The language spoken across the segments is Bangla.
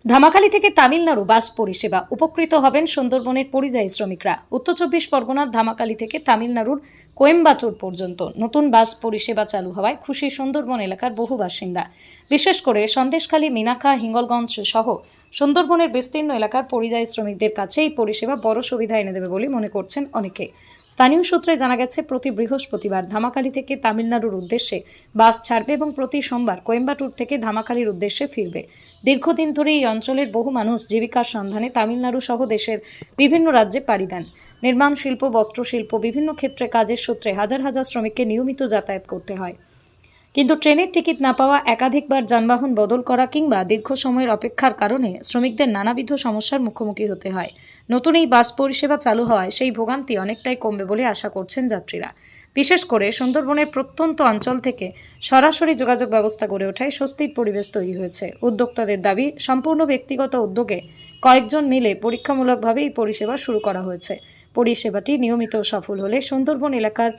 ধামাখালী থেকে তামিলনাড়ু বাস পরিষেবা উপকৃত হবেন সুন্দরবনের পরিযায়ী শ্রমিকরা। উত্তর চব্বিশ পরগনার ধামাখালী থেকে তামিলনাড়ুর কোয়েম্বাটুর পর্যন্ত নতুন বাস পরিষেবা চালু হওয়ায় খুশি সুন্দরবন এলাকার বহু বাসিন্দা। বিশেষ করে সন্দেশখালী, মিনাখা, হিঙ্গলগঞ্জ সহ সুন্দরবনের বিস্তীর্ণ এলাকার পরিযায়ী শ্রমিকদের কাছে এই পরিষেবা বড় সুবিধা এনে দেবে বলে মনে করছেন অনেকে। স্থানীয় সূত্রে জানা গেছে, প্রতি বৃহস্পতিবার ধামাখালী থেকে তামিলনাড়ুর উদ্দেশ্যে বাস ছাড়বে এবং প্রতি সোমবার কোয়েম্বাটুর থেকে ধামাখালীর উদ্দেশ্যে ফিরবে। দীর্ঘদিন ধরে এই অঞ্চলের বহু মানুষ জীবিকার সন্ধানে তামিলনাড়ু সহ দেশের বিভিন্ন রাজ্যে পাড়ি দেন। নির্মাণ শিল্প, বস্ত্রশিল্প, বিভিন্ন ক্ষেত্রে কাজের সূত্রে হাজার হাজার শ্রমিককে নিয়মিত যাতায়াত করতে হয়। কিন্তু ট্রেনের টিকিট না পাওয়া, একাধিকবার যানবাহন বদল করা কিংবা দীর্ঘ সময়ের অপেক্ষার কারণে শ্রমিকদের নানাবিধ সমস্যার মুখোমুখি হতে হয়। নতুন এই বাস পরিষেবা চালু হওয়ায় সেই ভোগান্তি অনেকটাই কমবে বলে আশা করছেন যাত্রীরা। বিশেষ করে সুন্দরবনের প্রত্যন্ত অঞ্চল থেকে সরাসরি যোগাযোগ ব্যবস্থা গড়ে ওঠায় স্বস্তির পরিবেশ তৈরি হয়েছে। উদ্যোক্তাদের দাবি, সম্পূর্ণ ব্যক্তিগত উদ্যোগে কয়েকজন মিলে পরীক্ষামূলকভাবে এই পরিষেবা শুরু করা হয়েছে। পরিষেবাটি নিয়মিত সফল হলে সুন্দরবন এলাকার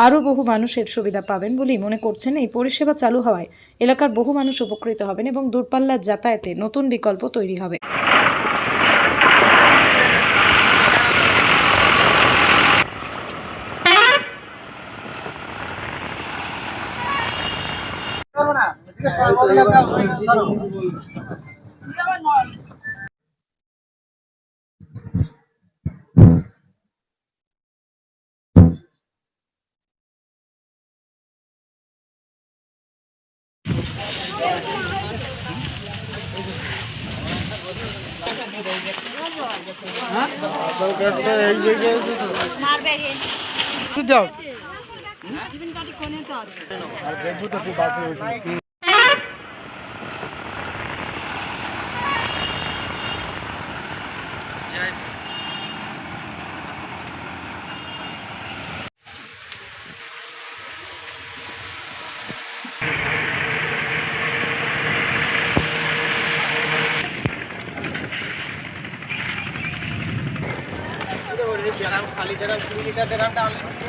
আরও বহু মানুষের সুবিধা পাবেন বলেই মনে করছেন। এই পরিষেবা চালু হওয়ায় এলাকার বহু মানুষ উপকৃত হবেন এবং দূরপাল্লার যাতায়াতে নতুন বিকল্প তৈরি হবে। खाली जगह 2 लीटर दे रहा हूं।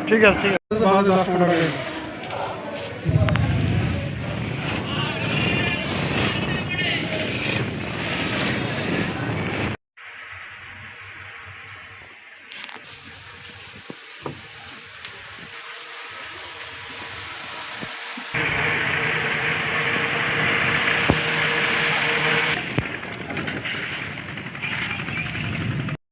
ঠিক আছে, ঠিক আছে।